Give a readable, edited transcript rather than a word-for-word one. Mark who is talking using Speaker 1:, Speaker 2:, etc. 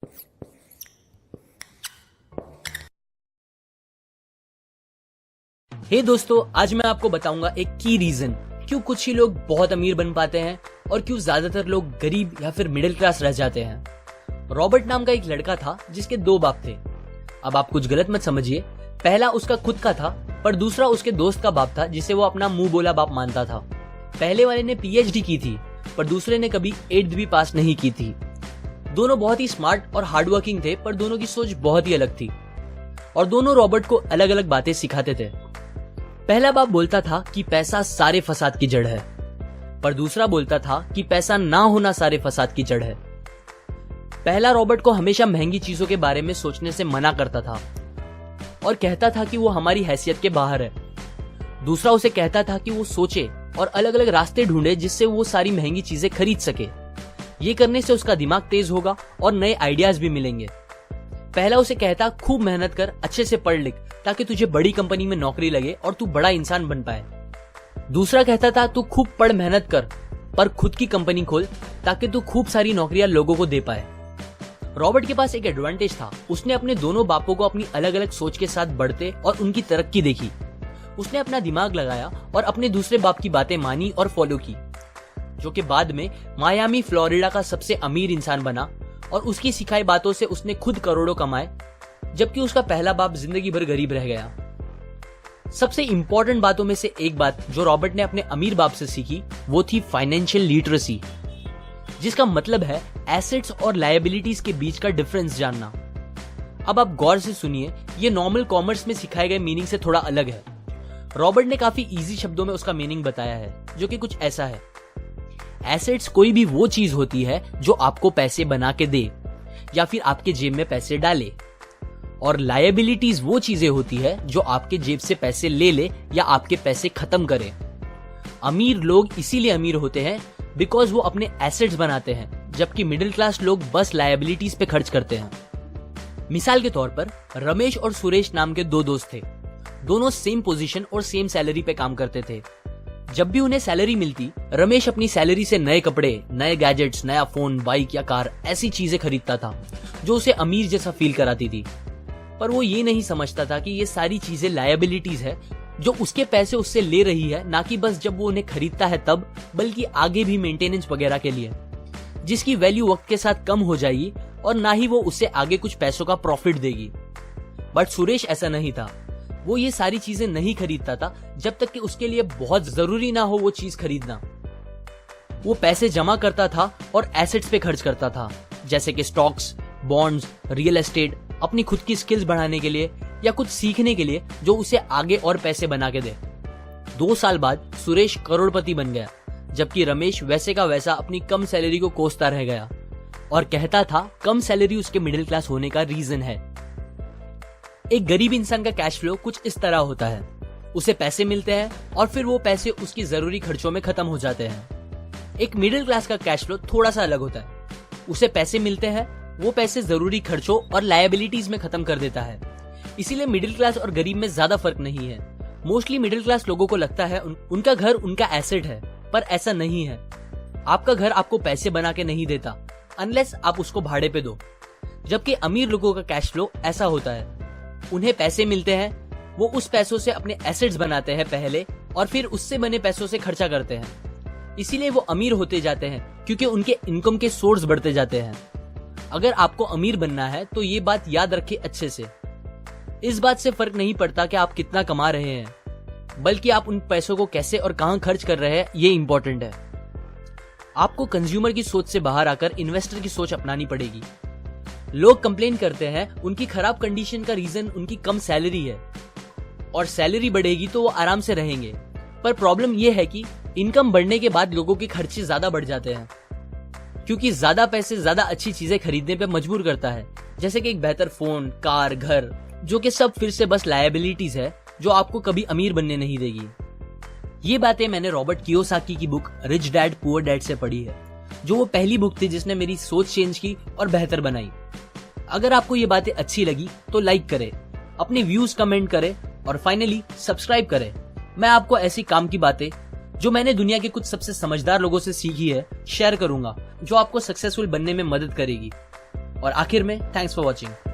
Speaker 1: हे दोस्तों, आज मैं आपको बताऊंगा एक की रीजन क्यों कुछ ही लोग बहुत अमीर बन पाते हैं और क्यों ज्यादातर लोग गरीब या फिर मिडिल क्लास रह जाते हैं। रॉबर्ट नाम का एक लड़का था जिसके दो बाप थे। अब आप कुछ गलत मत समझिए, पहला उसका खुद का था पर दूसरा उसके दोस्त का बाप था जिसे वो अपना मुंह बोला बाप मानता था। पहले वाले ने पीएचडी की थी पर दूसरे ने कभी 8th भी पास नहीं की थी। दोनों बहुत ही स्मार्ट और हार्डवर्किंग थे पर दोनों की सोच बहुत ही अलग थी और दोनों रॉबर्ट को अलग अलग बातें सिखाते थे। पहला बाप बोलता था कि पैसा सारे फसाद की जड़ है, पर दूसरा बोलता था कि पैसा ना होना सारे फसाद की जड़ है। पहला रॉबर्ट को हमेशा महंगी चीजों के बारे में सोचने से मना करता था और कहता था कि वो हमारी हैसियत के बाहर है। दूसरा उसे कहता था कि वो सोचे और अलग अलग रास्ते ढूंढे जिससे वो सारी महंगी चीजें खरीद सके। ये करने से उसका दिमाग तेज होगा और नए आइडियाज भी मिलेंगे। पहला उसे कहता खूब मेहनत कर, अच्छे से पढ़ लिख ताकि तुझे बड़ी कंपनी में नौकरी लगे और तू बड़ा इंसान बन पाए। दूसरा कहता था तू खूब पढ़ मेहनत कर पर खुद की कंपनी खोल ताकि तू खूब सारी नौकरियां लोगों को दे पाए। रॉबर्ट के पास एक एडवांटेज था, उसने अपने दोनों बापों को अपनी अलग अलग सोच के साथ बढ़ते और उनकी तरक्की देखी। उसने अपना दिमाग लगाया और अपने दूसरे बाप की बातें मानी और फॉलो की, जो कि बाद में मायामी फ्लोरिडा का सबसे अमीर इंसान बना और उसकी सिखाई बातों से उसने खुद करोड़ों कमाए, जबकि उसका पहला बाप जिंदगी भर गरीब रह गया। सबसे इंपॉर्टेंट बातों में से एक बात जो रॉबर्ट ने अपने अमीर बाप से सीखी वो थी फाइनेंशियल लिटरेसी, जिसका मतलब है एसेट्स और लायबिलिटीज के बीच का डिफरेंस जानना। अब आप गौर से सुनिए, ये नॉर्मल कॉमर्स में सिखाए गए मीनिंग से थोड़ा अलग है। रॉबर्ट ने काफी इजी शब्दों में उसका मीनिंग बताया है, जो कि कुछ ऐसा है। एसेट्स कोई भी वो चीज होती है जो आपको पैसे बना के दे या फिर आपके जेब में पैसे डाले, और लायबिलिटीज वो चीजें होती है जो आपके जेब से पैसे ले ले या आपके पैसे खत्म करे। अमीर लोग इसीलिए अमीर होते हैं बिकॉज वो अपने एसेट्स बनाते हैं, जबकि मिडिल क्लास लोग बस लायबिलिटीज पे खर्च करते हैं। मिसाल के तौर पर रमेश और सुरेश नाम के दो दोस्त थे। दोनों सेम पोजीशन और सेम सैलरी पे काम करते थे। जब भी उन्हें सैलरी मिलती, रमेश अपनी सैलरी से नए कपड़े, नए गैजेट्स, नया फोन, बाइक या कार ऐसी चीजें खरीदता था जो उसे अमीर जैसा फील कराती थी। पर वो ये नहीं समझता था कि ये सारी चीजें लायबिलिटीज है जो उसके पैसे उससे ले रही है, ना कि बस जब वो उन्हें खरीदता है तब, बल्कि आगे भी मेंटेनेंस वगैरह के लिए, जिसकी वैल्यू वक्त के साथ कम हो जाएगी और ना ही वो उससे आगे कुछ पैसों का प्रॉफिट देगी। बट सुरेश ऐसा नहीं था। वो ये सारी चीजें नहीं खरीदता था जब तक कि उसके लिए बहुत जरूरी ना हो वो चीज खरीदना। वो पैसे जमा करता था और एसेट्स पे खर्च करता था, जैसे कि स्टॉक्स, बॉन्ड्स, रियल एस्टेट, अपनी खुद की स्किल्स बढ़ाने के लिए या कुछ सीखने के लिए जो उसे आगे और पैसे बना के दे। 2 साल बाद सुरेश करोड़पति बन गया, जबकि रमेश वैसे का वैसा अपनी कम सैलरी को कोसता रह गया और कहता था कम सैलरी उसके मिडिल क्लास होने का रीजन है। एक गरीब इंसान का कैश फ्लो कुछ इस तरह होता है, उसे पैसे मिलते हैं और फिर वो पैसे उसकी जरूरी खर्चों में खत्म हो जाते हैं। एक मिडिल क्लास का कैश फ्लो थोड़ा सा अलग होता है, उसे पैसे मिलते हैं, वो पैसे जरूरी खर्चों और लायबिलिटीज में खत्म कर देता है। इसीलिए मिडिल क्लास और गरीब में ज्यादा फर्क नहीं है। मोस्टली मिडिल क्लास लोगों को लगता है उनका घर उनका एसेट है, पर ऐसा नहीं है। आपका घर आपको पैसे बना के नहीं देता अनलेस आप उसको भाड़े पे दो, जबकि अमीर लोगों का कैश फ्लो ऐसा होता है। उन्हें पैसे मिलते हैं, वो उस पैसों से अपने एसेट्स बनाते हैं पहले और फिर उससे बने पैसों से खर्चा करते हैं। इसीलिए वो अमीर होते जाते हैं क्योंकि उनके इनकम के सोर्स बढ़ते जाते हैं। अगर आपको अमीर बनना है तो ये बात याद रखिए अच्छे से। इस बात से फर्क नहीं पड़ता कि आप कितना कमा रहे हैं, बल्कि आप उन पैसों को कैसे और कहां खर्च कर रहे हैं, ये इंपॉर्टेंट है। आपको कंज्यूमर की सोच से बाहर आकर इन्वेस्टर की सोच अपनानी पड़ेगी। लोग कंप्लेन करते हैं उनकी खराब कंडीशन का रीजन उनकी कम सैलरी है और सैलरी बढ़ेगी तो वो आराम से रहेंगे, पर प्रॉब्लम ये है कि इनकम बढ़ने के बाद लोगों के खर्चे ज्यादा बढ़ जाते हैं, क्योंकि ज्यादा पैसे ज्यादा अच्छी चीजें खरीदने पे मजबूर करता है, जैसे कि एक बेहतर फोन, कार, घर, जो कि सब फिर से बस लायबिलिटीज है जो आपको कभी अमीर बनने नहीं देगी। ये बातें मैंने रॉबर्ट कियोसाकी की book rich dad poor dad से पढ़ी है, जो वो पहली बुक थी जिसने मेरी सोच चेंज की और बेहतर बनाई। अगर आपको ये बातें अच्छी लगी तो लाइक करें, अपने व्यूज कमेंट करें और फाइनली सब्सक्राइब करें। मैं आपको ऐसी काम की बातें जो मैंने दुनिया के कुछ सबसे समझदार लोगों से सीखी है शेयर करूंगा, जो आपको सक्सेसफुल बनने में मदद करेगी। और आखिर में थैंक्स फॉर वॉचिंग।